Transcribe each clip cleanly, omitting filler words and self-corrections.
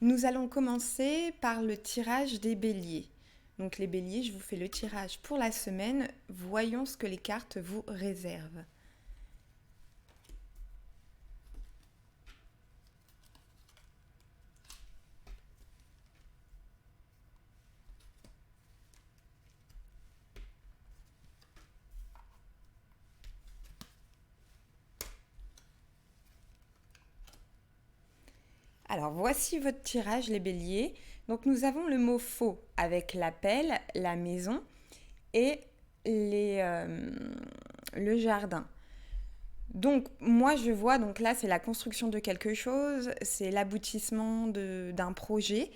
Nous allons commencer par le tirage des béliers. Donc les béliers, je vous fais le tirage pour la semaine. Voyons ce que les cartes vous réservent. Alors voici votre tirage les béliers. Donc nous avons le mot faux avec l'appel, la maison et le jardin. Donc moi je vois, donc là c'est la construction de quelque chose, c'est l'aboutissement d'un projet,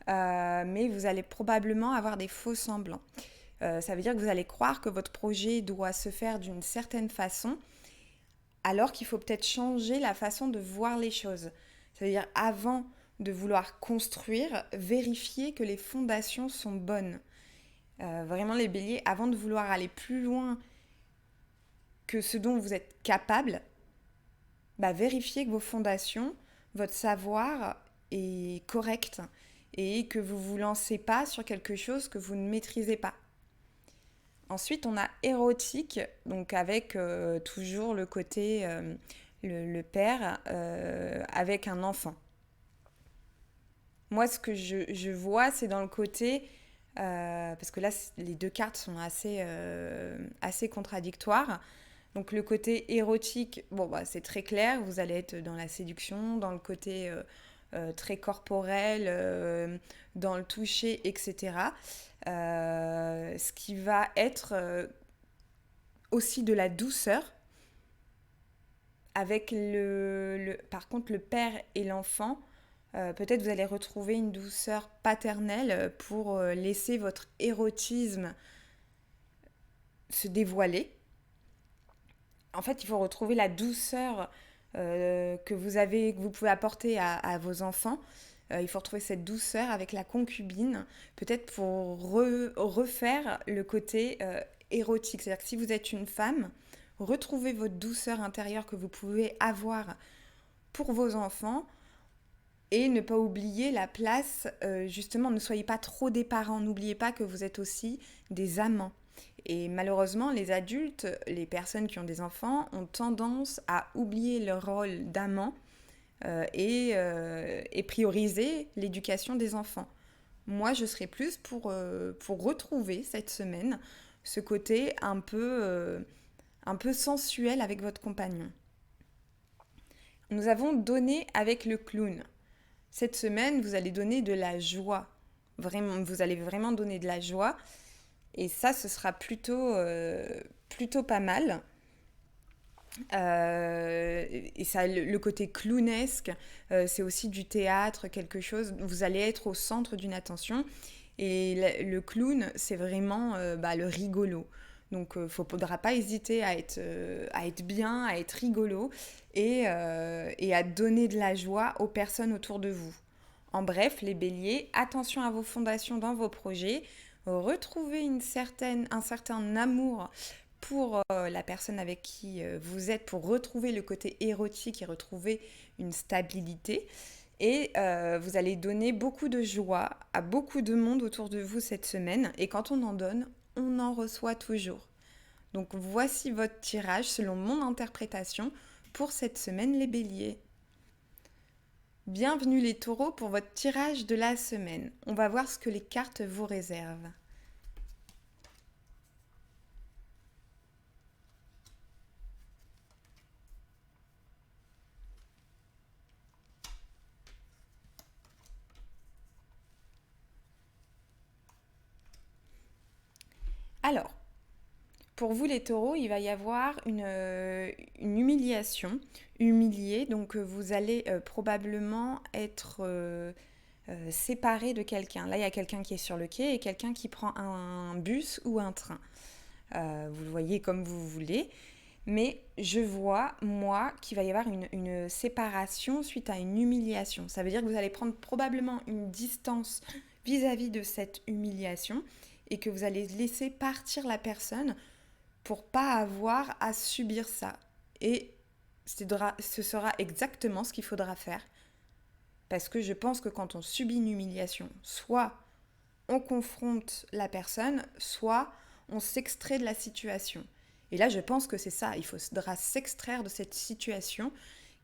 mais vous allez probablement avoir des faux semblants. Ça veut dire que vous allez croire que votre projet doit se faire d'une certaine façon, alors qu'il faut peut-être changer la façon de voir les choses. Ça veut dire avant de vouloir construire, vérifier que les fondations sont bonnes. Vraiment les béliers, avant de vouloir aller plus loin que ce dont vous êtes capable, vérifiez que vos fondations, votre savoir est correct et que vous ne vous lancez pas sur quelque chose que vous ne maîtrisez pas. Ensuite, on a érotique, donc avec toujours le côté le père avec un enfant. Moi, ce que je vois, c'est dans le côté, parce que là, les deux cartes sont assez contradictoires. Donc le côté érotique, bon, c'est très clair, vous allez être dans la séduction, dans le côté très corporel, dans le toucher, etc. Ce qui va être aussi de la douceur, avec par contre le père et l'enfant. Peut-être vous allez retrouver une douceur paternelle pour laisser votre érotisme se dévoiler. En fait, il faut retrouver la douceur que vous pouvez apporter à vos enfants. Il faut retrouver cette douceur avec la concubine, peut-être pour refaire le côté érotique. C'est-à-dire que si vous êtes une femme, retrouvez votre douceur intérieure que vous pouvez avoir pour vos enfants et ne pas oublier la place, justement, ne soyez pas trop des parents, n'oubliez pas que vous êtes aussi des amants. Et malheureusement, les adultes, les personnes qui ont des enfants, ont tendance à oublier leur rôle d'amant et prioriser l'éducation des enfants. Moi, je serais plus pour retrouver cette semaine ce côté un peu sensuel avec votre compagnon. Nous avons donné avec le clown. Cette semaine, vous allez donner de la joie. Vraiment, vous allez vraiment donner de la joie. Et ça, ce sera plutôt pas mal. Et ça, le côté clownesque, c'est aussi du théâtre, quelque chose. Vous allez être au centre d'une attention. Et le clown, c'est vraiment le rigolo. Donc, il ne faudra pas hésiter à être bien, à être rigolo et à donner de la joie aux personnes autour de vous. En bref, les béliers, attention à vos fondations dans vos projets. Retrouvez un certain amour pour la personne avec qui vous êtes, pour retrouver le côté érotique et retrouver une stabilité. Et vous allez donner beaucoup de joie à beaucoup de monde autour de vous cette semaine. Et quand on en donne, on en reçoit toujours. Donc voici votre tirage selon mon interprétation pour cette semaine les béliers. Bienvenue les taureaux pour votre tirage de la semaine. On va voir ce que les cartes vous réservent. Alors, pour vous les taureaux, il va y avoir une humiliation. Humilié, donc vous allez probablement être séparé de quelqu'un. Là, il y a quelqu'un qui est sur le quai et quelqu'un qui prend un bus ou un train. Vous le voyez comme vous voulez. Mais je vois, moi, qu'il va y avoir une séparation suite à une humiliation. Ça veut dire que vous allez prendre probablement une distance vis-à-vis de cette humiliation et que vous allez laisser partir la personne pour pas avoir à subir ça. Et ce sera exactement ce qu'il faudra faire. Parce que je pense que quand on subit une humiliation, soit on confronte la personne, soit on s'extrait de la situation. Et là, je pense que c'est ça. Il faudra s'extraire de cette situation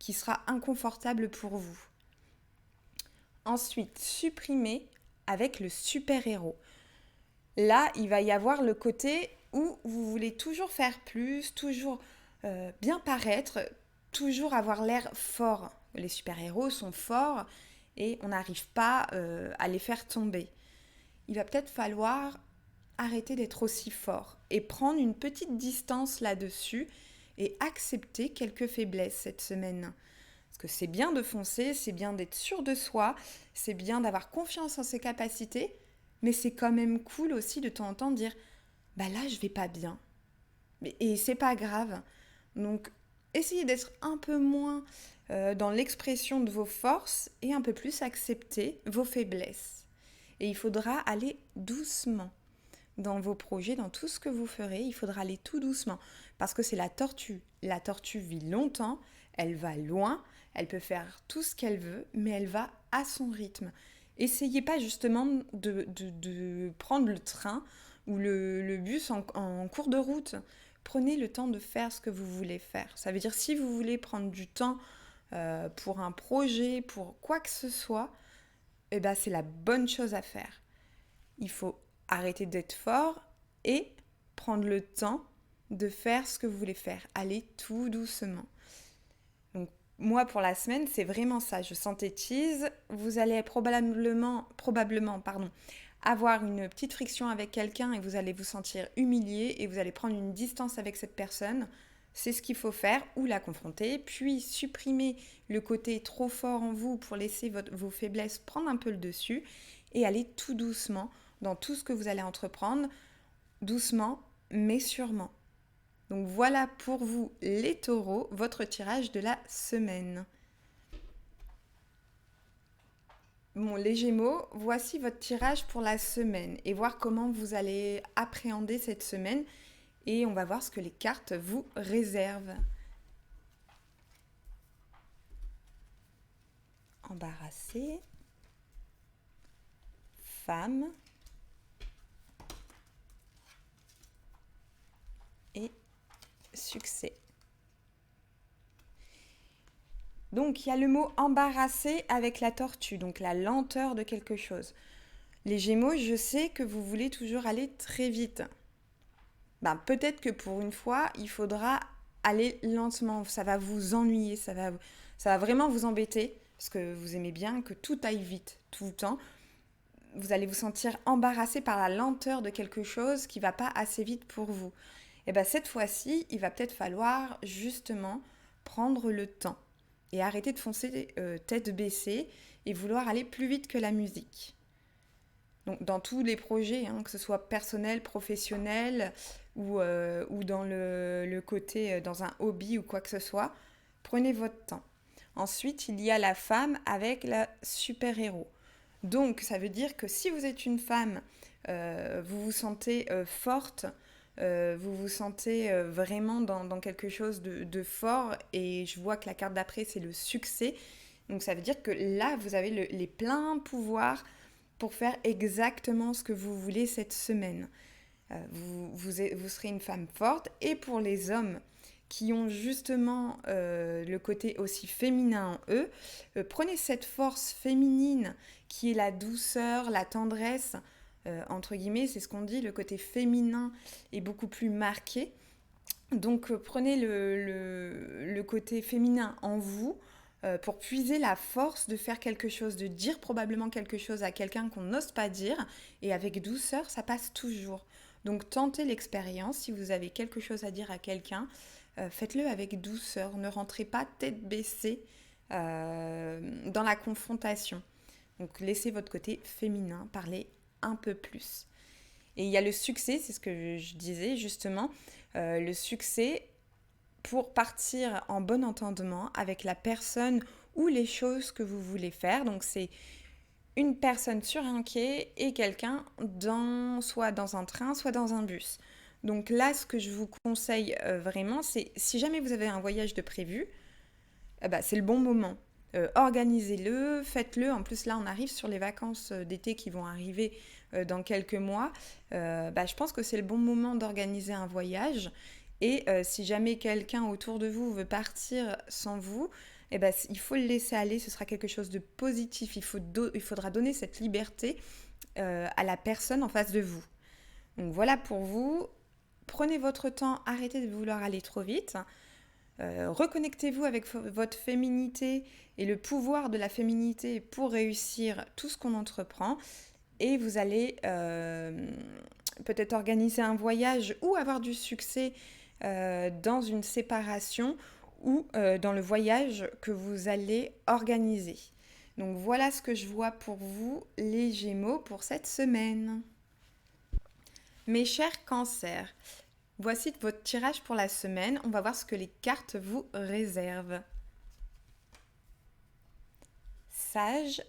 qui sera inconfortable pour vous. Ensuite, supprimer avec le super-héros. Là, il va y avoir le côté où vous voulez toujours faire plus, toujours bien paraître, toujours avoir l'air fort. Les super-héros sont forts et on n'arrive pas à les faire tomber. Il va peut-être falloir arrêter d'être aussi fort et prendre une petite distance là-dessus et accepter quelques faiblesses cette semaine. Parce que c'est bien de foncer, c'est bien d'être sûr de soi, c'est bien d'avoir confiance en ses capacités, mais c'est quand même cool aussi de temps en temps de dire bah là je vais pas bien. Et c'est pas grave. Donc essayez d'être un peu moins dans l'expression de vos forces et un peu plus accepter vos faiblesses. Et il faudra aller doucement dans vos projets, dans tout ce que vous ferez, il faudra aller tout doucement. Parce que c'est la tortue. La tortue vit longtemps, elle va loin, elle peut faire tout ce qu'elle veut, mais elle va à son rythme. Essayez pas justement de prendre le train ou le bus en cours de route. Prenez le temps de faire ce que vous voulez faire. Ça veut dire si vous voulez prendre du temps pour un projet, pour quoi que ce soit, eh ben, c'est la bonne chose à faire. Il faut arrêter d'être fort et prendre le temps de faire ce que vous voulez faire. Allez tout doucement. Donc moi pour la semaine, c'est vraiment ça. Je synthétise. Vous allez probablement avoir une petite friction avec quelqu'un et vous allez vous sentir humilié et vous allez prendre une distance avec cette personne. C'est ce qu'il faut faire ou la confronter, puis supprimer le côté trop fort en vous pour laisser vos faiblesses prendre un peu le dessus et aller tout doucement dans tout ce que vous allez entreprendre, doucement mais sûrement. Donc voilà pour vous les taureaux, votre tirage de la semaine. Bon, les Gémeaux, voici votre tirage pour la semaine et voir comment vous allez appréhender cette semaine et on va voir ce que les cartes vous réservent. Embarrassé, femme et succès. Donc il y a le mot embarrassé avec la tortue, donc la lenteur de quelque chose. Les Gémeaux, je sais que vous voulez toujours aller très vite. Ben, peut-être que pour une fois, il faudra aller lentement. Ça va vous ennuyer, ça va vraiment vous embêter, parce que vous aimez bien que tout aille vite, tout le temps. Vous allez vous sentir embarrassé par la lenteur de quelque chose qui ne va pas assez vite pour vous. Et bien cette fois-ci, il va peut-être falloir justement prendre le temps et arrêter de foncer tête baissée et vouloir aller plus vite que la musique. Donc dans tous les projets, que ce soit personnel, professionnel ou dans le côté, dans un hobby ou quoi que ce soit, prenez votre temps. Ensuite, il y a la femme avec la super-héros. Donc ça veut dire que si vous êtes une femme, vous vous sentez forte, vous vous sentez vraiment dans quelque chose de fort et je vois que la carte d'après c'est le succès. Donc ça veut dire que là vous avez les pleins pouvoirs pour faire exactement ce que vous voulez cette semaine. Vous serez une femme forte et pour les hommes qui ont justement le côté aussi féminin en eux, prenez cette force féminine qui est la douceur, la tendresse, entre guillemets, c'est ce qu'on dit, le côté féminin est beaucoup plus marqué. Donc prenez le côté féminin en vous pour puiser la force de faire quelque chose, de dire probablement quelque chose à quelqu'un qu'on n'ose pas dire, et avec douceur, ça passe toujours. Donc tentez l'expérience, si vous avez quelque chose à dire à quelqu'un, faites-le avec douceur, ne rentrez pas tête baissée dans la confrontation. Donc laissez votre côté féminin parler un peu plus. Et il y a le succès, c'est ce que je disais justement, le succès pour partir en bon entendement avec la personne ou les choses que vous voulez faire. Donc c'est une personne sur un quai et quelqu'un soit dans un train, soit dans un bus. Donc là, ce que je vous conseille vraiment, c'est si jamais vous avez un voyage de prévu, c'est le bon moment. Organisez-le, faites-le. En plus, là, on arrive sur les vacances d'été qui vont arriver dans quelques mois. Je pense que c'est le bon moment d'organiser un voyage. Et si jamais quelqu'un autour de vous veut partir sans vous, il faut le laisser aller. Ce sera quelque chose de positif. Il faudra donner cette liberté à la personne en face de vous. Donc voilà pour vous. Prenez votre temps, arrêtez de vouloir aller trop vite. Reconnectez-vous avec votre féminité et le pouvoir de la féminité pour réussir tout ce qu'on entreprend. Et vous allez peut-être organiser un voyage ou avoir du succès dans une séparation ou dans le voyage que vous allez organiser. Donc voilà ce que je vois pour vous, les Gémeaux, pour cette semaine. Mes chers cancers, voici votre tirage pour la semaine. On va voir ce que les cartes vous réservent. Sage.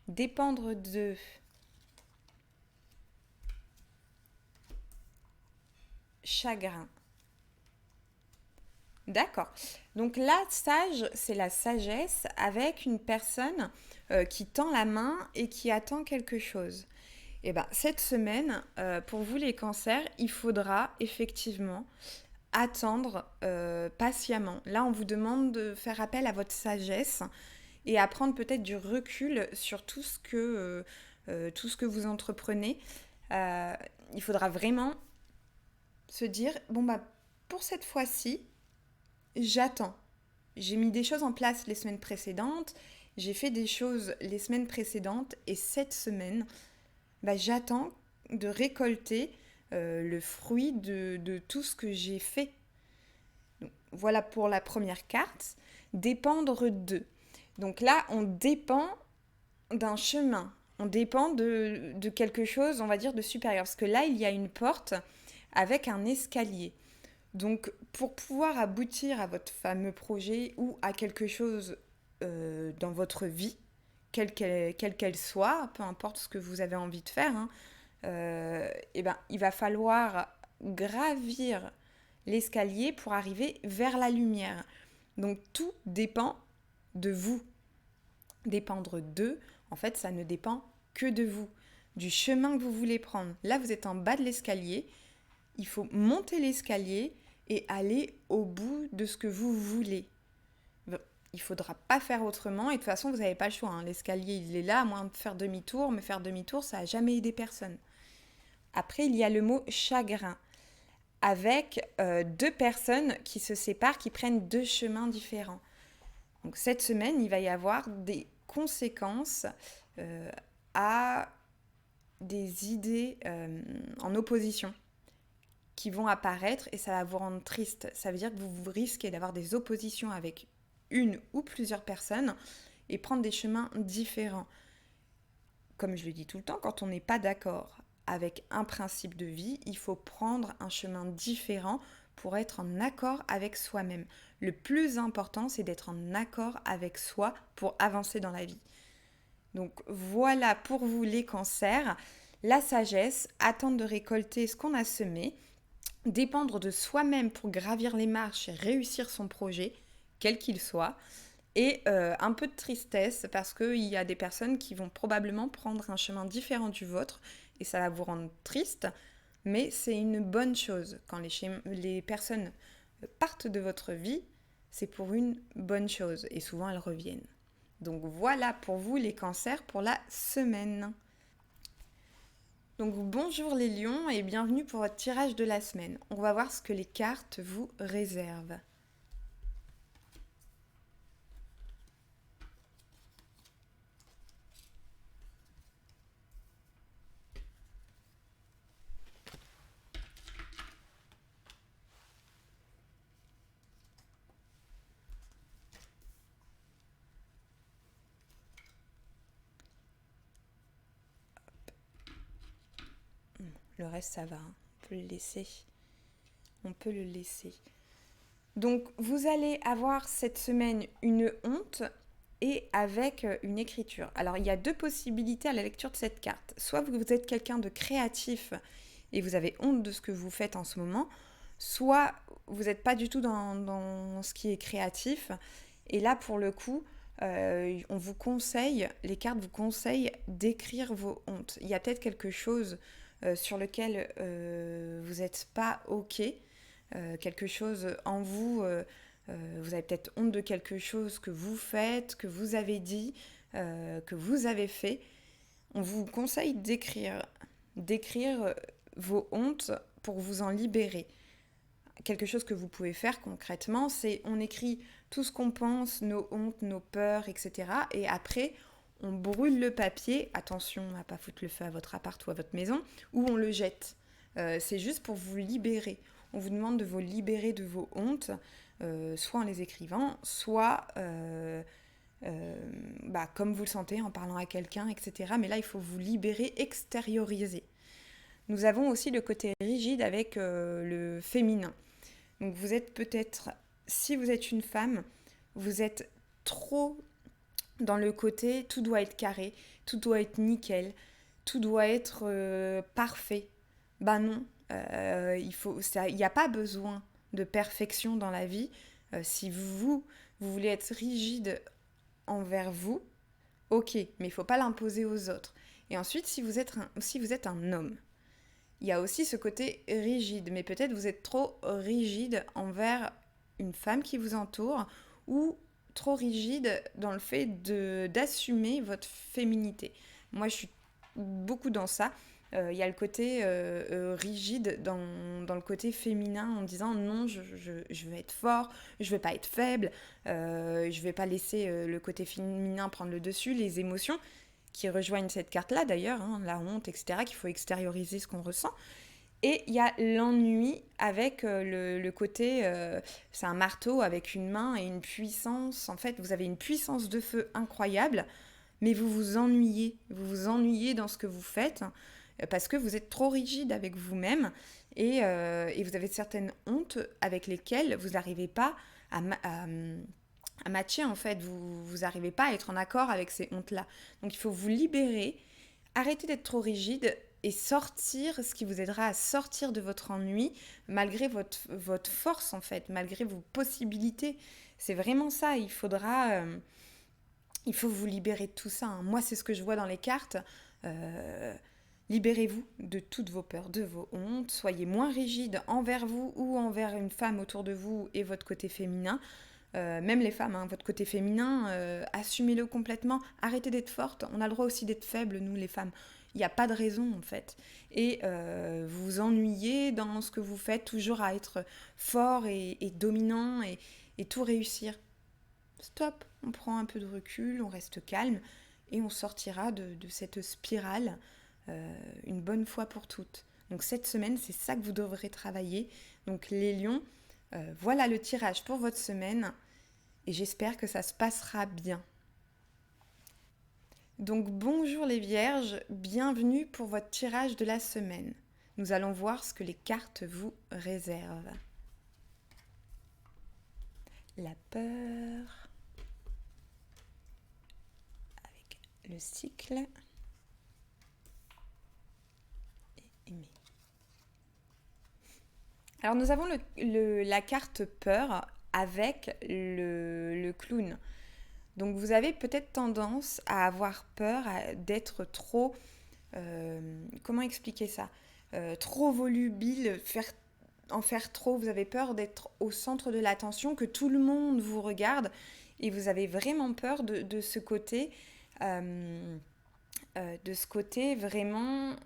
Dépendre de. Chagrin. D'accord. Donc là, sage, c'est la sagesse avec une personne qui tend la main et qui attend quelque chose. Et bien, cette semaine, pour vous les cancers, il faudra effectivement attendre patiemment. Là, on vous demande de faire appel à votre sagesse et à prendre peut-être du recul sur tout ce que vous entreprenez. Il faudra vraiment se dire, pour cette fois-ci, j'attends. J'ai mis des choses en place les semaines précédentes, j'ai fait des choses les semaines précédentes et cette semaine, j'attends de récolter le fruit de tout ce que j'ai fait. Donc, voilà pour la première carte. Dépendre de. Donc là, on dépend d'un chemin. On dépend de quelque chose, on va dire, de supérieur. Parce que là, il y a une porte avec un escalier. Donc, pour pouvoir aboutir à votre fameux projet ou à quelque chose dans votre vie, quelle qu'elle soit, peu importe ce que vous avez envie de faire, il va falloir gravir l'escalier pour arriver vers la lumière. Donc, tout dépend de vous. Dépendre d'eux, en fait, ça ne dépend que de vous, du chemin que vous voulez prendre. Là, vous êtes en bas de l'escalier, il faut monter l'escalier et aller au bout de ce que vous voulez. Il ne faudra pas faire autrement et de toute façon, vous n'avez pas le choix. Hein. L'escalier, il est là, à moins de faire demi-tour, mais faire demi-tour, ça n'a jamais aidé personne. Après, il y a le mot chagrin, avec deux personnes qui se séparent, qui prennent deux chemins différents. Donc cette semaine, il va y avoir des conséquences à des idées en opposition qui vont apparaître et ça va vous rendre triste. Ça veut dire que vous risquez d'avoir des oppositions avec une ou plusieurs personnes et prendre des chemins différents. Comme je le dis tout le temps, quand on n'est pas d'accord avec un principe de vie, il faut prendre un chemin différent pour être en accord avec soi-même. Le plus important, c'est d'être en accord avec soi pour avancer dans la vie. Donc voilà pour vous les cancers. La sagesse, attendre de récolter ce qu'on a semé, dépendre de soi-même pour gravir les marches et réussir son projet, quel qu'il soit, et un peu de tristesse parce qu'il y a des personnes qui vont probablement prendre un chemin différent du vôtre et ça va vous rendre triste, mais c'est une bonne chose. Quand les personnes partent de votre vie, c'est pour une bonne chose et souvent elles reviennent. Donc voilà pour vous les cancers pour la semaine. Donc bonjour les lions et bienvenue pour votre tirage de la semaine. On va voir ce que les cartes vous réservent. Le reste, ça va, on peut le laisser. Donc, vous allez avoir cette semaine une honte et avec une écriture. Alors, il y a deux possibilités à la lecture de cette carte. Soit vous êtes quelqu'un de créatif et vous avez honte de ce que vous faites en ce moment. soit vous n'êtes pas du tout dans ce qui est créatif. Et là, pour le coup, on vous conseille, les cartes vous conseillent d'écrire vos hontes. Il y a peut-être quelque chose sur lequel vous n'êtes pas OK, quelque chose en vous, vous avez peut-être honte de quelque chose que vous faites, que vous avez dit, que vous avez fait. On vous conseille d'écrire vos hontes pour vous en libérer. Quelque chose que vous pouvez faire concrètement, c'est on écrit tout ce qu'on pense, nos hontes, nos peurs, etc. Et après, on brûle le papier, attention à ne pas foutre le feu à votre appart ou à votre maison, ou on le jette. C'est juste pour vous libérer. On vous demande de vous libérer de vos hontes, soit en les écrivant, soit comme vous le sentez, en parlant à quelqu'un, etc. Mais là, il faut vous libérer, extérioriser. Nous avons aussi le côté rigide avec le féminin. Donc vous êtes peut-être, si vous êtes une femme, vous êtes trop dans le côté tout doit être carré, tout doit être nickel, tout doit être parfait. Ben non, il n'y a pas besoin de perfection dans la vie. Si vous voulez être rigide envers vous, ok, mais il ne faut pas l'imposer aux autres. Et ensuite, si vous êtes un homme, il y a aussi ce côté rigide, mais peut-être vous êtes trop rigide envers une femme qui vous entoure ou trop rigide dans le fait d'assumer votre féminité. Moi, je suis beaucoup dans ça. Il y a le côté rigide dans le côté féminin en disant non, je veux être fort, je veux pas être faible, je vais pas laisser le côté féminin prendre le dessus, les émotions qui rejoignent cette carte-là d'ailleurs, hein, la honte, etc., qu'il faut extérioriser ce qu'on ressent. Et il y a l'ennui avec le côté, c'est un marteau avec une main et une puissance. En fait, vous avez une puissance de feu incroyable, mais vous vous ennuyez. Vous vous ennuyez dans ce que vous faites parce que vous êtes trop rigide avec vous-même et vous avez certaines hontes avec lesquelles vous n'arrivez pas à matcher en fait. Vous n'arrivez pas à être en accord avec ces hontes-là. Donc il faut vous libérer, arrêter d'être trop rigide et sortir ce qui vous aidera à sortir de votre ennui malgré votre force en fait, malgré vos possibilités. C'est vraiment ça, il faut vous libérer de tout ça. Hein. Moi, c'est ce que je vois dans les cartes. Libérez-vous de toutes vos peurs, de vos hontes. Soyez moins rigide envers vous ou envers une femme autour de vous et votre côté féminin. Même les femmes, hein, votre côté féminin, assumez-le complètement. Arrêtez d'être forte. On a le droit aussi d'être faible, nous les femmes. Il n'y a pas de raison en fait. Et vous vous ennuyez dans ce que vous faites, toujours à être fort et dominant et tout réussir. Stop, on prend un peu de recul, on reste calme et on sortira de cette spirale une bonne fois pour toutes. Donc cette semaine, c'est ça que vous devrez travailler. Donc les lions, voilà le tirage pour votre semaine et j'espère que ça se passera bien. Donc bonjour les vierges, bienvenue pour votre tirage de la semaine. Nous allons voir ce que les cartes vous réservent. La peur, avec le cycle, et aimer. Alors nous avons la carte peur avec le clown. Donc vous avez peut-être tendance à avoir peur d'être trop... comment expliquer ça trop volubile, en faire trop. Vous avez peur d'être au centre de l'attention, que tout le monde vous regarde. Et vous avez vraiment peur de ce côté... de ce côté vraiment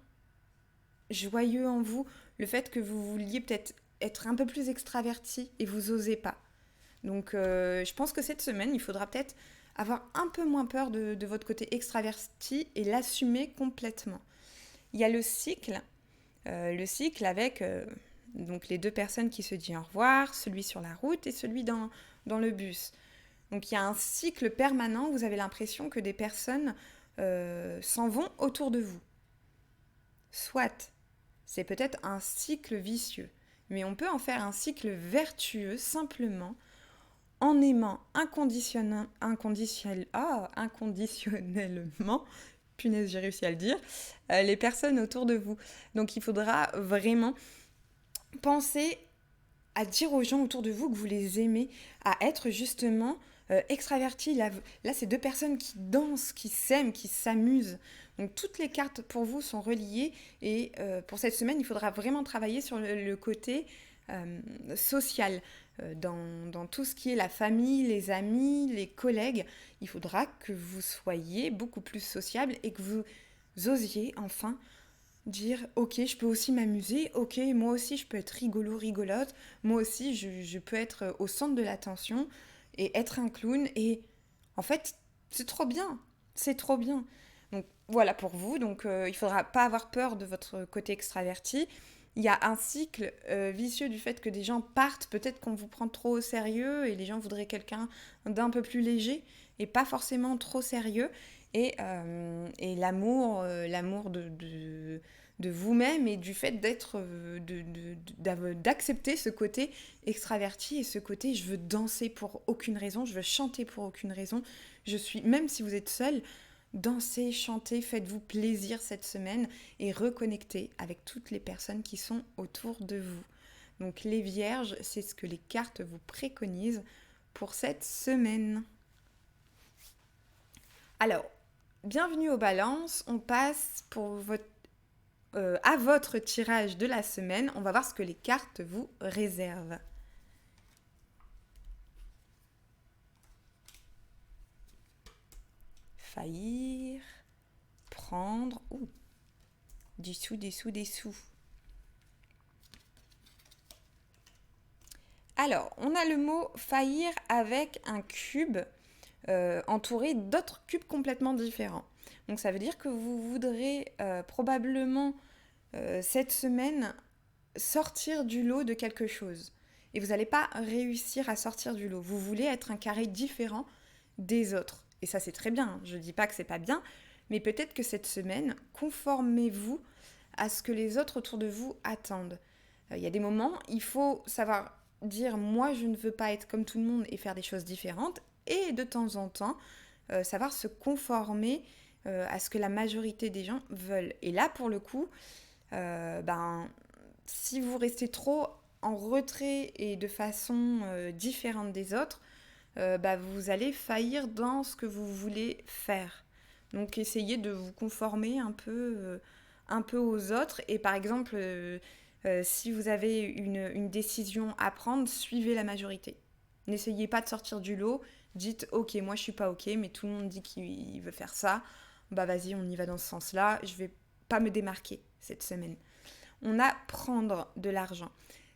joyeux en vous. Le fait que vous vouliez peut-être être un peu plus extraverti et vous osez pas. Donc je pense que cette semaine, il faudra peut-être avoir un peu moins peur de votre côté extraverti et l'assumer complètement. Il y a le cycle avec donc les deux personnes qui se disent au revoir, celui sur la route et celui dans le bus. Donc il y a un cycle permanent, vous avez l'impression que des personnes s'en vont autour de vous. Soit, c'est peut-être un cycle vicieux, mais on peut en faire un cycle vertueux simplement en aimant inconditionnellement, punaise, j'ai réussi à le dire, les personnes autour de vous. Donc il faudra vraiment penser à dire aux gens autour de vous que vous les aimez, à être justement extraverti. Là, c'est deux personnes qui dansent, qui s'aiment, qui s'amusent. Donc toutes les cartes pour vous sont reliées et pour cette semaine, il faudra vraiment travailler sur le côté social. Dans tout ce qui est la famille, les amis, les collègues, il faudra que vous soyez beaucoup plus sociable et que vous osiez enfin dire ok, je peux aussi m'amuser, ok, moi aussi je peux être rigolo, rigolote, moi aussi je peux être au centre de l'attention et être un clown et en fait c'est trop bien, c'est trop bien. Donc voilà pour vous, donc il faudra pas avoir peur de votre côté extraverti. Il y a un cycle vicieux du fait que des gens partent, peut-être qu'on vous prend trop au sérieux et les gens voudraient quelqu'un d'un peu plus léger et pas forcément trop sérieux. Et l'amour de vous-même et du fait d'accepter ce côté extraverti et ce côté je veux danser pour aucune raison, je veux chanter pour aucune raison. Même si vous êtes seul, dansez, chantez, faites-vous plaisir cette semaine et reconnectez avec toutes les personnes qui sont autour de vous. Donc les vierges, c'est ce que les cartes vous préconisent pour cette semaine. Alors, bienvenue aux balances, on passe à votre tirage de la semaine. On va voir ce que les cartes vous réservent. Faillir, prendre, des sous. Alors, on a le mot faillir avec un cube entouré d'autres cubes complètement différents. Donc ça veut dire que vous voudrez probablement cette semaine sortir du lot de quelque chose. Et vous n'allez pas réussir à sortir du lot. Vous voulez être un carré différent des autres. Et ça c'est très bien, je ne dis pas que c'est pas bien, mais peut-être que cette semaine, conformez-vous à ce que les autres autour de vous attendent. Il y a des moments, il faut savoir dire moi je ne veux pas être comme tout le monde et faire des choses différentes, et de temps en temps savoir se conformer à ce que la majorité des gens veulent. Et là pour le coup, si vous restez trop en retrait et de façon différente des autres, vous allez faillir dans ce que vous voulez faire. Donc essayez de vous conformer un peu aux autres et par exemple si vous avez une décision à prendre, suivez la majorité. N'essayez pas de sortir du lot, dites ok moi je suis pas ok mais tout le monde dit qu'il veut faire ça, bah vas-y on y va dans ce sens-là, je vais pas me démarquer cette semaine. On a prendre de l'argent.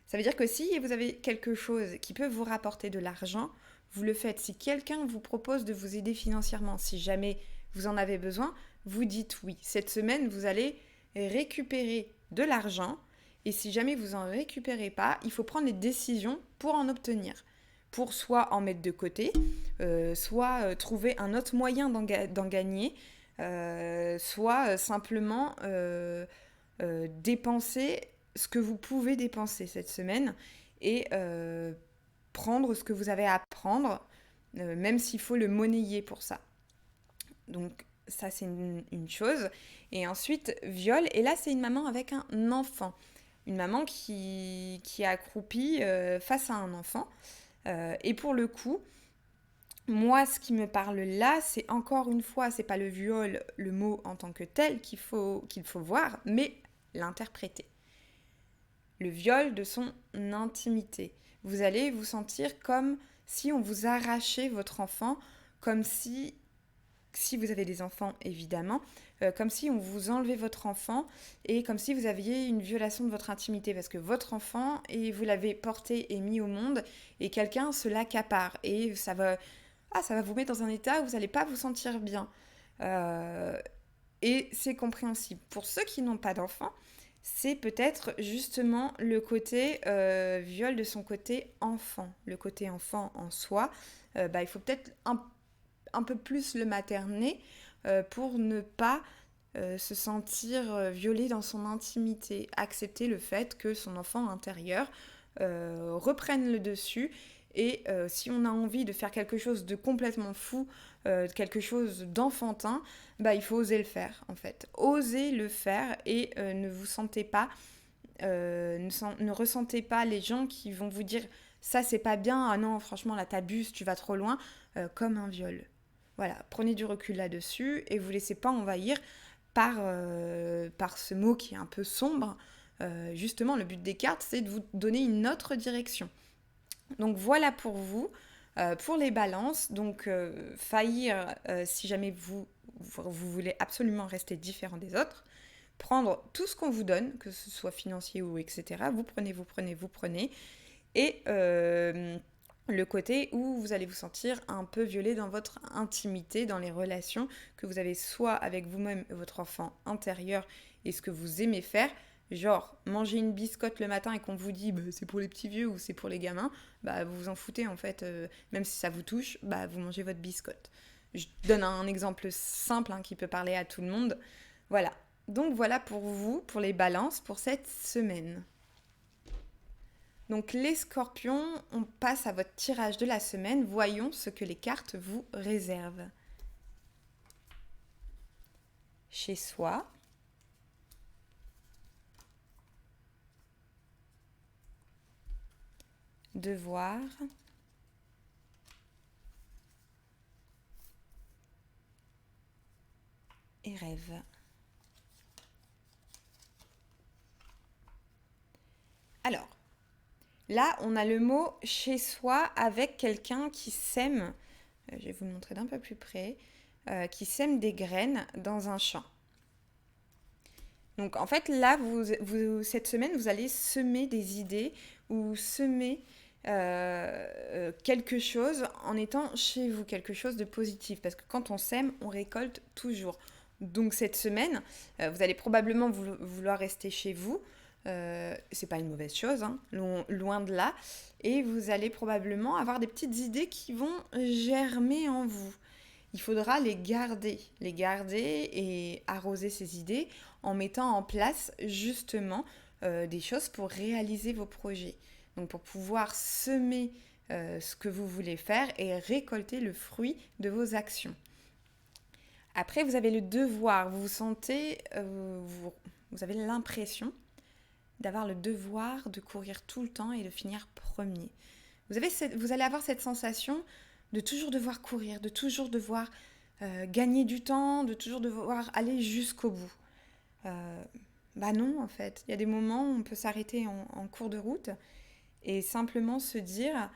Ça veut dire que si vous avez quelque chose qui peut vous rapporter de l'argent, vous le faites. Si quelqu'un vous propose de vous aider financièrement, si jamais vous en avez besoin, vous dites oui. Cette semaine, vous allez récupérer de l'argent et si jamais vous n'en récupérez pas, il faut prendre les décisions pour en obtenir. Pour soit en mettre de côté, soit trouver un autre moyen d'en gagner, soit simplement dépenser ce que vous pouvez dépenser cette semaine et prendre ce que vous avez à prendre, même s'il faut le monnayer pour ça. Donc ça c'est une chose. Et ensuite, viol, et là c'est une maman avec un enfant. Une maman qui est accroupie face à un enfant. Et pour le coup, moi ce qui me parle là, c'est encore une fois, c'est pas le viol, le mot en tant que tel qu'il faut voir, mais l'interpréter. Le viol de son intimité. Vous allez vous sentir comme si on vous arrachait votre enfant, comme si vous avez des enfants évidemment, comme si on vous enlevait votre enfant et comme si vous aviez une violation de votre intimité parce que votre enfant, et vous l'avez porté et mis au monde et quelqu'un se l'accapare et ça va vous mettre dans un état où vous n'allez pas vous sentir bien. Et c'est compréhensible. Pour ceux qui n'ont pas d'enfants, c'est peut-être justement le côté viol de son côté enfant. Le côté enfant en soi, il faut peut-être un peu plus le materner pour ne pas se sentir violé dans son intimité. Accepter le fait que son enfant intérieur reprenne le dessus et si on a envie de faire quelque chose de complètement fou, quelque chose d'enfantin, il faut oser le faire en fait. Osez le faire et ne vous sentez pas ne ressentez pas les gens qui vont vous dire ça c'est pas bien, ah non franchement là t'abuses, tu vas trop loin, comme un viol. Voilà, prenez du recul là-dessus et vous laissez pas envahir par ce mot qui est un peu sombre. Justement, le but des cartes, c'est de vous donner une autre direction. Donc voilà pour vous. Pour les balances, donc faillir si jamais vous voulez absolument rester différent des autres, prendre tout ce qu'on vous donne, que ce soit financier ou etc. Vous prenez. Et le côté où vous allez vous sentir un peu violé dans votre intimité, dans les relations que vous avez soit avec vous-même et votre enfant intérieur et ce que vous aimez faire. Genre, manger une biscotte le matin et qu'on vous dit bah, c'est pour les petits vieux ou c'est pour les gamins, bah vous vous en foutez en fait, même si ça vous touche, bah vous mangez votre biscotte. Je donne un exemple simple qui peut parler à tout le monde. Voilà. Donc voilà pour vous, pour les balances, pour cette semaine. Donc les scorpions, on passe à votre tirage de la semaine. Voyons ce que les cartes vous réservent. Chez soi. Devoir. Et rêve. Alors, là, on a le mot chez soi avec quelqu'un qui sème, je vais vous le montrer d'un peu plus près, qui sème des graines dans un champ. Donc en fait, là, cette semaine, vous allez semer des idées ou semer quelque chose en étant chez vous, quelque chose de positif. Parce que quand on sème, on récolte toujours. Donc cette semaine, vous allez probablement vouloir rester chez vous. C'est pas une mauvaise chose, loin de là. Et vous allez probablement avoir des petites idées qui vont germer en vous. Il faudra les garder et arroser ces idées en mettant en place justement des choses pour réaliser vos projets. Donc pour pouvoir semer ce que vous voulez faire et récolter le fruit de vos actions. Après, vous avez le devoir. Vous vous sentez, vous avez l'impression d'avoir le devoir de courir tout le temps et de finir premier. Vous allez avoir cette sensation de toujours devoir courir, de toujours devoir gagner du temps, de toujours devoir aller jusqu'au bout. Bah non, en fait. Il y a des moments où on peut s'arrêter en cours de route et simplement se dire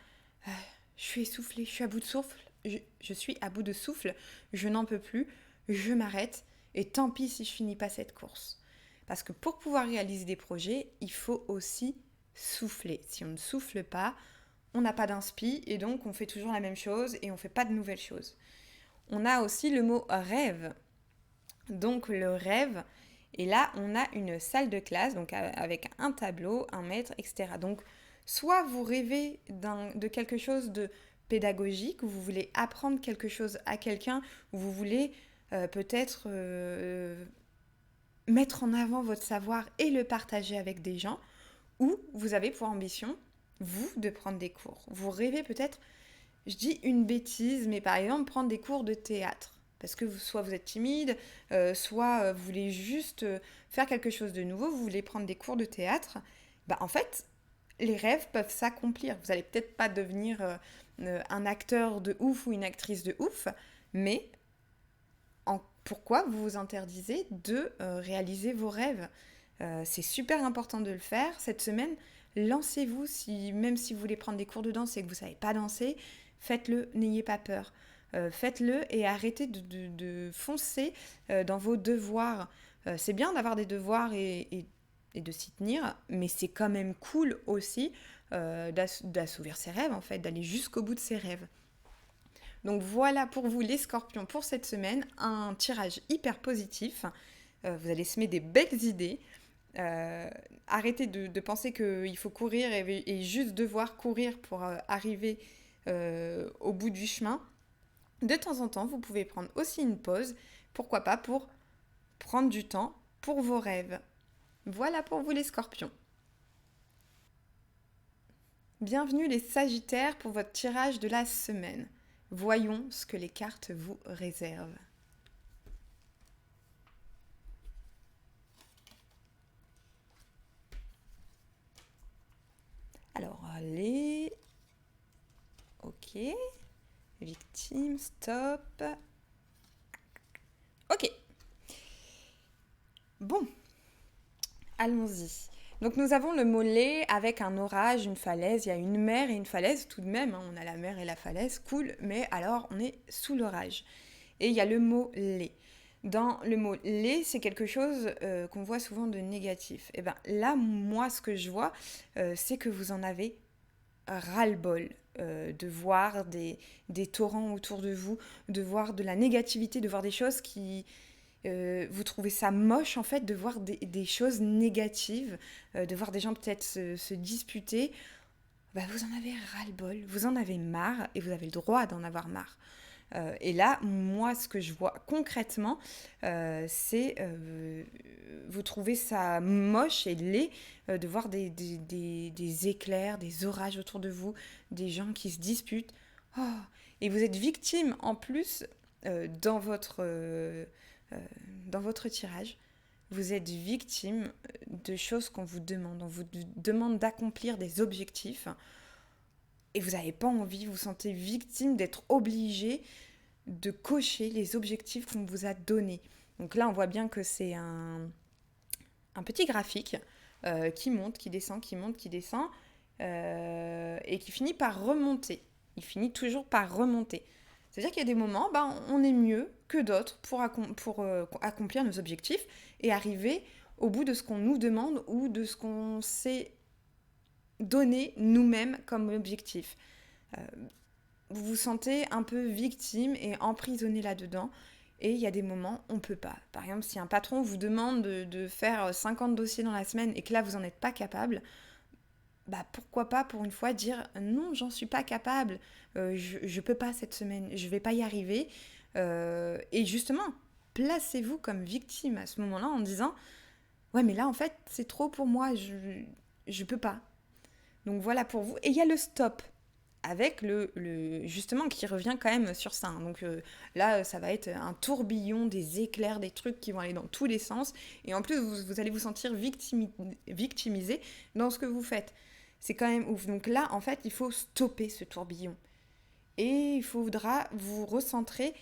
je suis essoufflée, je suis à bout de souffle, je suis à bout de souffle, je n'en peux plus, je m'arrête et tant pis si je finis pas cette course. Parce que pour pouvoir réaliser des projets, il faut aussi souffler. Si on ne souffle pas, on n'a pas d'inspi et donc on fait toujours la même chose et on ne fait pas de nouvelles choses. On a aussi le mot rêve. Donc le rêve, et là on a une salle de classe donc avec un tableau, un maître, etc. Donc soit vous rêvez de quelque chose de pédagogique, où vous voulez apprendre quelque chose à quelqu'un, où vous voulez peut-être mettre en avant votre savoir et le partager avec des gens, ou vous avez pour ambition, vous, de prendre des cours. Vous rêvez peut-être, je dis une bêtise, mais par exemple prendre des cours de théâtre. Parce que soit vous êtes timide, soit vous voulez juste faire quelque chose de nouveau, vous voulez prendre des cours de théâtre. Bah, en fait, les rêves peuvent s'accomplir. Vous n'allez peut-être pas devenir un acteur de ouf ou une actrice de ouf, mais pourquoi vous vous interdisez de réaliser vos rêves ? C'est super important de le faire. Cette semaine, lancez-vous, même si vous voulez prendre des cours de danse et que vous ne savez pas danser, faites-le, n'ayez pas peur. Faites-le et arrêtez de foncer dans vos devoirs. C'est bien d'avoir des devoirs et de s'y tenir, mais c'est quand même cool aussi d'assouvir ses rêves, en fait, d'aller jusqu'au bout de ses rêves. Donc voilà pour vous les scorpions pour cette semaine, un tirage hyper positif. Vous allez semer des belles idées. Arrêtez de penser qu'il faut courir et juste devoir courir pour arriver au bout du chemin. De temps en temps, vous pouvez prendre aussi une pause. Pourquoi pas pour prendre du temps pour vos rêves. Voilà pour vous les scorpions. Bienvenue les sagittaires pour votre tirage de la semaine. Voyons ce que les cartes vous réservent. Alors, allez. Ok. Victime, stop. Ok. Bon, allons-y. Donc nous avons le mot lait avec un orage, une falaise. Il y a une mer et une falaise tout de même, hein. On a la mer et la falaise, cool. Mais alors, on est sous l'orage. Et il y a le mot lait. Dans le mot lait, c'est quelque chose qu'on voit souvent de négatif. Et bien là, moi, ce que je vois, c'est que vous en avez ras-le-bol de voir des torrents autour de vous, de voir de la négativité, de voir des choses qui... vous trouvez ça moche en fait de voir des choses négatives, de voir des gens peut-être se disputer. Bah, vous en avez ras-le-bol, vous en avez marre et vous avez le droit d'en avoir marre. Et là, moi, ce que je vois concrètement, c'est vous trouvez ça moche et laid de voir des éclairs, des orages autour de vous, des gens qui se disputent. Oh, et vous êtes victime en plus euh, dans, votre, euh, euh, dans votre tirage. Vous êtes victime de choses qu'on vous demande. On vous demande d'accomplir des objectifs et vous n'avez pas envie, vous vous sentez victime d'être obligé de cocher les objectifs qu'on vous a donnés. Donc là, on voit bien que c'est un petit graphique qui monte, qui descend, qui monte, qui descend, et qui finit par remonter. Il finit toujours par remonter. C'est-à-dire qu'il y a des moments, ben, on est mieux que d'autres pour accomplir nos objectifs et arriver au bout de ce qu'on nous demande ou de ce qu'on s'est donné nous-mêmes comme objectif. Euh, vous vous sentez un peu victime et emprisonné là-dedans. Et il y a des moments, on ne peut pas. Par exemple, si un patron vous demande de faire 50 dossiers dans la semaine et que là, vous n'en êtes pas capable, bah pourquoi pas pour une fois dire non, j'en suis pas capable, je ne peux pas cette semaine, je ne vais pas y arriver. Et justement, placez-vous comme victime à ce moment-là en disant ouais, mais là, en fait, c'est trop pour moi, je peux pas. Donc voilà pour vous. Et il y a le stop avec justement qui revient quand même sur ça. Donc là, ça va être un tourbillon, des éclairs, des trucs qui vont aller dans tous les sens. Et en plus, vous allez vous sentir victimisé dans ce que vous faites. C'est quand même ouf. Donc là, en fait, il faut stopper ce tourbillon. Et il faudra vous recentrer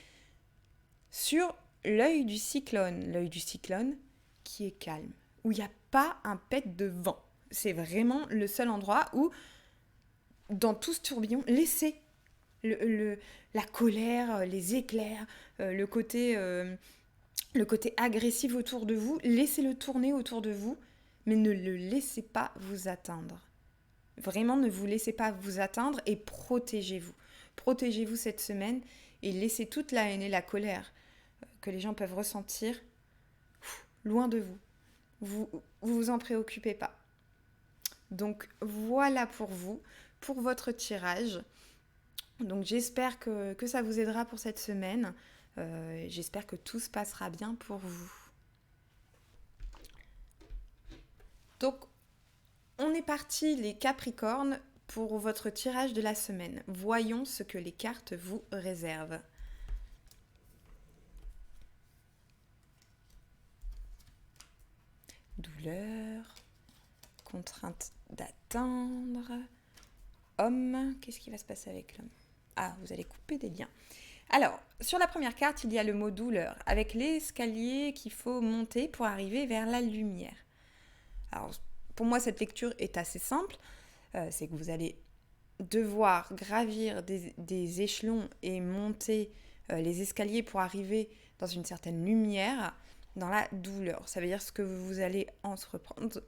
sur l'œil du cyclone. L'œil du cyclone qui est calme, où il n'y a pas un pet de vent. C'est vraiment le seul endroit où dans tout ce tourbillon, laissez la colère, les éclairs, le côté agressif autour de vous, laissez-le tourner autour de vous, mais ne le laissez pas vous atteindre. Vraiment, ne vous laissez pas vous atteindre et protégez-vous. Protégez-vous cette semaine et laissez toute la haine et la colère que les gens peuvent ressentir loin de vous. Vous en préoccupez pas. Donc voilà pour vous, pour votre tirage. Donc j'espère que ça vous aidera pour cette semaine. J'espère que tout se passera bien pour vous. Donc on est parti les Capricornes pour votre tirage de la semaine. Voyons ce que les cartes vous réservent. Douleur, contrainte d'attendre, homme, qu'est-ce qui va se passer avec l'homme? Ah, vous allez couper des liens. Alors, sur la première carte, il y a le mot douleur, avec l'escalier qu'il faut monter pour arriver vers la lumière. Alors, pour moi, cette lecture est assez simple. C'est que vous allez devoir gravir des échelons et monter les escaliers pour arriver dans une certaine lumière, dans la douleur. Ça veut dire ce que vous allez entreprendre,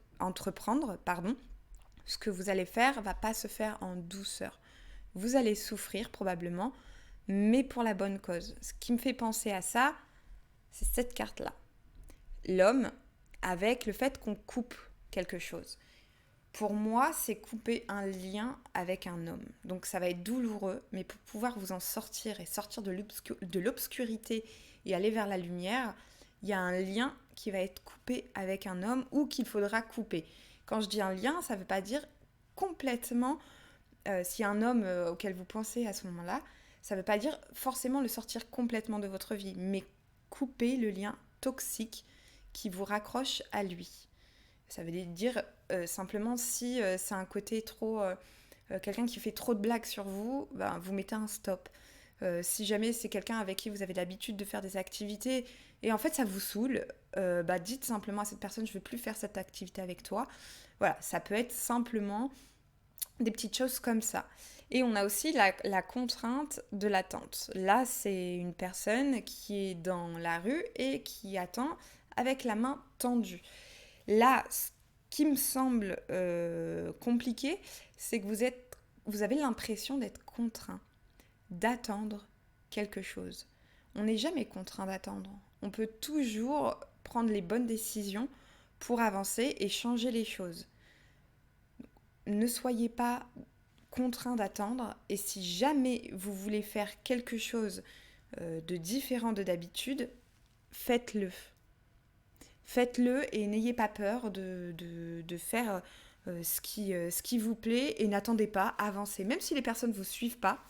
ce que vous allez faire va pas se faire en douceur. Vous allez souffrir probablement, mais pour la bonne cause. Ce qui me fait penser à ça, c'est cette carte-là. L'homme, avec le fait qu'on coupe quelque chose. Pour moi, c'est couper un lien avec un homme. Donc ça va être douloureux, mais pour pouvoir vous en sortir et sortir de l'obscurité et aller vers la lumière, il y a un lien qui va être coupé avec un homme ou qu'il faudra couper. Quand je dis un lien, ça ne veut pas dire complètement, s'il y a un homme auquel vous pensez à ce moment-là, ça ne veut pas dire forcément le sortir complètement de votre vie, mais couper le lien toxique qui vous raccroche à lui. Ça veut dire Simplement, si c'est un côté trop... quelqu'un qui fait trop de blagues sur vous, ben, vous mettez un stop. Si jamais c'est quelqu'un avec qui vous avez l'habitude de faire des activités et en fait ça vous saoule, bah dites simplement à cette personne je ne veux plus faire cette activité avec toi. Voilà, ça peut être simplement des petites choses comme ça. Et on a aussi la contrainte de l'attente. Là, c'est une personne qui est dans la rue et qui attend avec la main tendue. Là, ce qui me semble compliqué, c'est que vous avez l'impression d'être contraint, d'attendre quelque chose. On n'est jamais contraint d'attendre. On peut toujours prendre les bonnes décisions pour avancer et changer les choses. Ne soyez pas contraint d'attendre et si jamais vous voulez faire quelque chose de différent de d'habitude, faites-le. Faites-le et n'ayez pas peur de faire ce qui vous plaît et n'attendez pas, avancez. Même si les personnes ne vous suivent pas,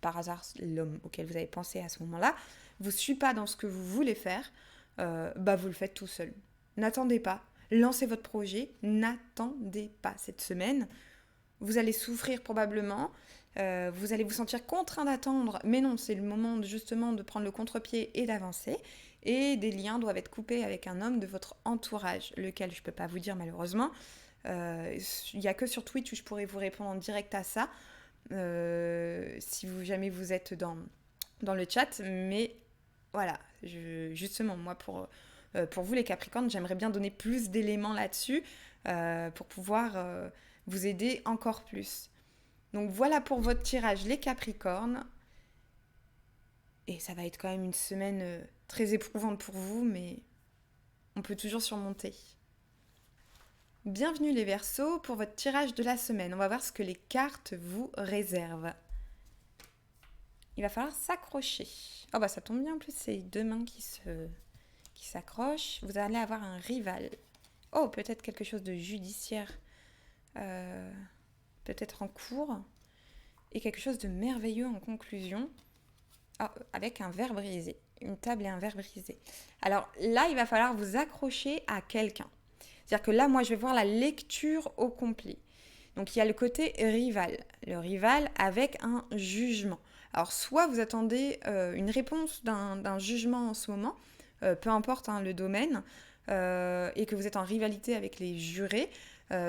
par hasard l'homme auquel vous avez pensé à ce moment-là, ne vous suit pas dans ce que vous voulez faire, bah vous le faites tout seul. N'attendez pas, lancez votre projet, n'attendez pas cette semaine. Vous allez souffrir probablement, vous allez vous sentir contraint d'attendre, mais non, c'est le moment justement de prendre le contre-pied et d'avancer. Et des liens doivent être coupés avec un homme de votre entourage, lequel je ne peux pas vous dire malheureusement. Il n'y a que sur Twitch où je pourrais vous répondre en direct à ça, si jamais vous êtes dans le chat. Mais voilà, justement, moi pour vous les Capricornes, j'aimerais bien donner plus d'éléments là-dessus pour pouvoir vous aider encore plus. Donc voilà pour votre tirage les Capricornes. Et ça va être quand même une semaine très éprouvante pour vous, mais on peut toujours surmonter. Bienvenue les Verseaux pour votre tirage de la semaine. On va voir ce que les cartes vous réservent. Il va falloir s'accrocher. Oh bah ça tombe bien, en plus c'est deux mains qui s'accrochent. Vous allez avoir un rival. Oh, peut-être quelque chose de judiciaire. Peut-être en cours. Et quelque chose de merveilleux en conclusion. Avec un verre brisé. Une table et un verre brisé. Alors là, il va falloir vous accrocher à quelqu'un. C'est-à-dire que là, moi, je vais voir la lecture au complet. Donc, il y a le côté rival. Le rival avec un jugement. Alors, soit vous attendez une réponse d'un jugement en ce moment, peu importe le domaine, et que vous êtes en rivalité avec les jurés,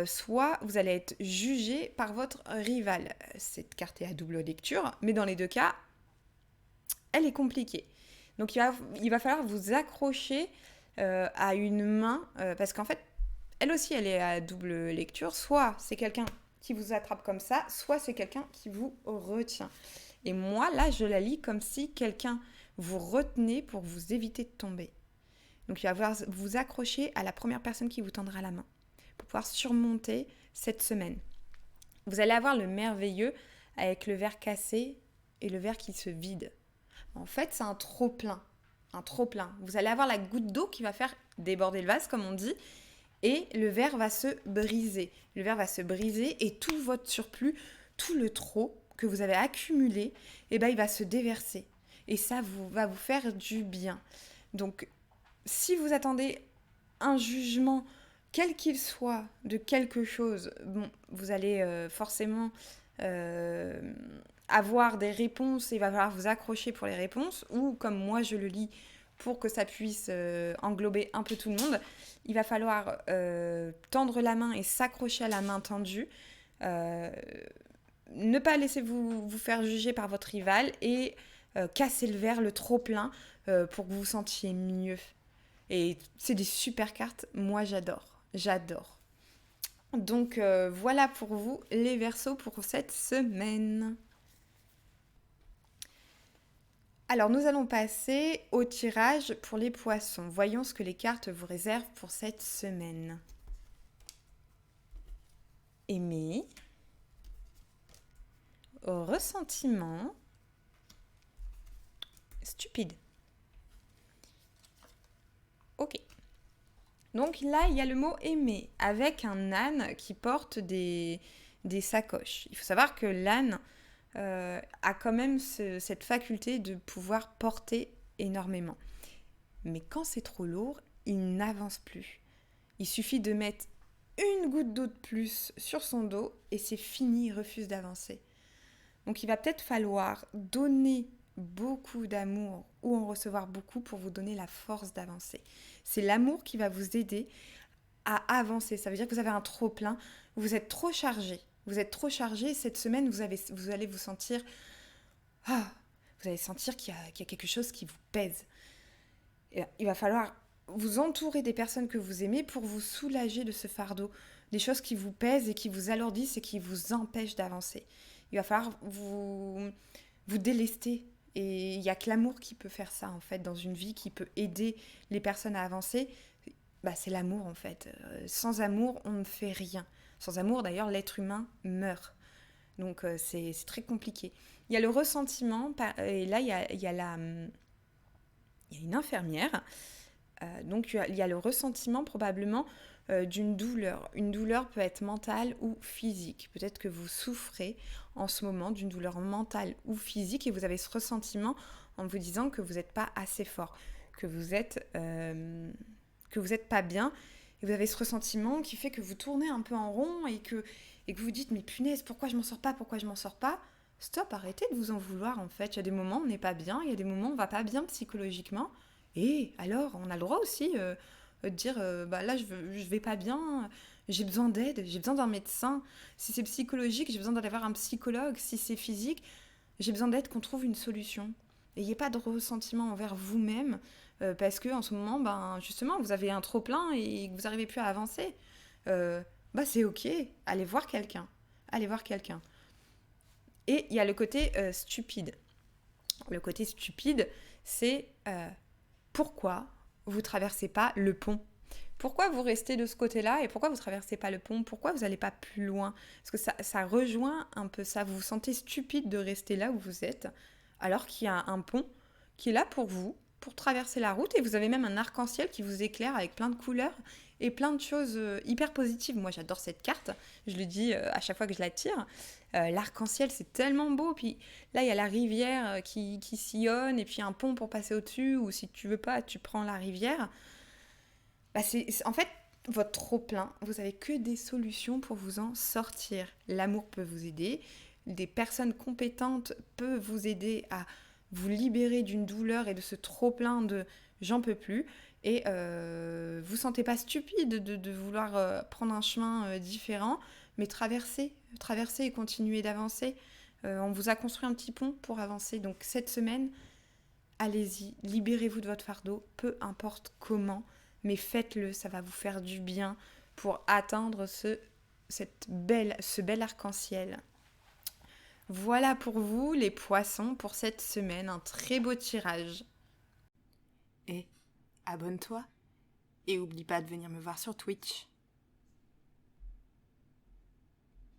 soit vous allez être jugé par votre rival. Cette carte est à double lecture, mais dans les deux cas, elle est compliquée. Donc il va falloir vous accrocher à une main, parce qu'en fait, elle aussi, elle est à double lecture. Soit c'est quelqu'un qui vous attrape comme ça, soit c'est quelqu'un qui vous retient. Et moi, là, je la lis comme si quelqu'un vous retenait pour vous éviter de tomber. Donc il va falloir vous accrocher à la première personne qui vous tendra la main pour pouvoir surmonter cette semaine. Vous allez avoir le merveilleux avec le verre cassé et le verre qui se vide. En fait, c'est un trop-plein. Un trop-plein. Vous allez avoir la goutte d'eau qui va faire déborder le vase, comme on dit, et le verre va se briser. Le verre va se briser et tout votre surplus, tout le trop que vous avez accumulé, il va se déverser. Et ça va vous faire du bien. Donc, si vous attendez un jugement, quel qu'il soit, de quelque chose, vous allez forcément avoir des réponses et il va falloir vous accrocher pour les réponses, ou comme moi je le lis pour que ça puisse englober un peu tout le monde, il va falloir tendre la main et s'accrocher à la main tendue, ne pas laisser vous faire juger par votre rival et casser le verre, le trop plein, pour que vous vous sentiez mieux. Et c'est des super cartes, moi j'adore. Donc voilà pour vous les Verseaux pour cette semaine. Alors nous allons passer au tirage pour les Poissons. Voyons ce que les cartes vous réservent pour cette semaine. Aimer, ressentiment, stupide. Ok. Donc là, il y a le mot aimer avec un âne qui porte des sacoches. Il faut savoir que l'âne a quand même cette faculté de pouvoir porter énormément. Mais quand c'est trop lourd, il n'avance plus. Il suffit de mettre une goutte d'eau de plus sur son dos et c'est fini, il refuse d'avancer. Donc il va peut-être falloir donner beaucoup d'amour ou en recevoir beaucoup pour vous donner la force d'avancer. C'est l'amour qui va vous aider à avancer. Ça veut dire que vous avez un trop plein, vous êtes trop chargé. Vous êtes trop chargé, cette semaine, vous allez vous sentir... Ah, vous allez sentir qu'il y a quelque chose qui vous pèse. Et il va falloir vous entourer des personnes que vous aimez pour vous soulager de ce fardeau. Des choses qui vous pèsent et qui vous alourdissent et qui vous empêchent d'avancer. Il va falloir vous délester. Et il n'y a que l'amour qui peut faire ça, en fait, dans une vie, qui peut aider les personnes à avancer. Bah, c'est l'amour, en fait. Sans amour, on ne fait rien. Sans amour, d'ailleurs, l'être humain meurt. Donc, c'est très compliqué. Il y a le ressentiment, et là, il y a une infirmière. Donc, il y a le ressentiment, probablement, d'une douleur. Une douleur peut être mentale ou physique. Peut-être que vous souffrez en ce moment d'une douleur mentale ou physique et vous avez ce ressentiment en vous disant que vous n'êtes pas assez fort, que vous êtes pas bien. Et vous avez ce ressentiment qui fait que vous tournez un peu en rond et que vous dites mais punaise, pourquoi je m'en sors pas. Stop, arrêtez de vous en vouloir en fait. Il y a des moments où on n'est pas bien, il y a des moments où on ne va pas bien psychologiquement. Et alors, on a le droit aussi de dire bah là je vais pas bien, j'ai besoin d'aide, j'ai besoin d'un médecin. Si c'est psychologique, j'ai besoin d'aller voir un psychologue. Si c'est physique, j'ai besoin d'aide, qu'on trouve une solution. N'ayez pas de ressentiment envers vous-même parce que en ce moment, ben, justement, vous avez un trop-plein et que vous n'arrivez plus à avancer. Bah c'est ok, allez voir quelqu'un. Allez voir quelqu'un. Et il y a le côté stupide. Le côté stupide, c'est pourquoi vous traversez pas le pont? Pourquoi vous restez de ce côté-là et pourquoi vous traversez pas le pont? Pourquoi vous n'allez pas plus loin? Parce que ça rejoint un peu ça. Vous vous sentez stupide de rester là où vous êtes alors qu'il y a un pont qui est là pour vous, pour traverser la route et vous avez même un arc-en-ciel qui vous éclaire avec plein de couleurs et plein de choses hyper positives. Moi j'adore cette carte, je le dis à chaque fois que je la tire. L'arc-en-ciel c'est tellement beau, puis là il y a la rivière qui sillonne et puis un pont pour passer au-dessus ou si tu veux pas tu prends la rivière. Bah en fait votre trop-plein, vous avez que des solutions pour vous en sortir. L'amour peut vous aider, des personnes compétentes peuvent vous aider à vous libérer d'une douleur et de ce trop-plein de j'en peux plus et vous sentez pas stupide de vouloir prendre un chemin différent, mais traverser et continuer d'avancer. On vous a construit un petit pont pour avancer, donc cette semaine, allez-y, libérez-vous de votre fardeau, peu importe comment, mais faites-le, ça va vous faire du bien pour atteindre ce bel arc-en-ciel. Voilà pour vous les poissons pour cette semaine, un très beau tirage. Et abonne-toi et oublie pas de venir me voir sur Twitch.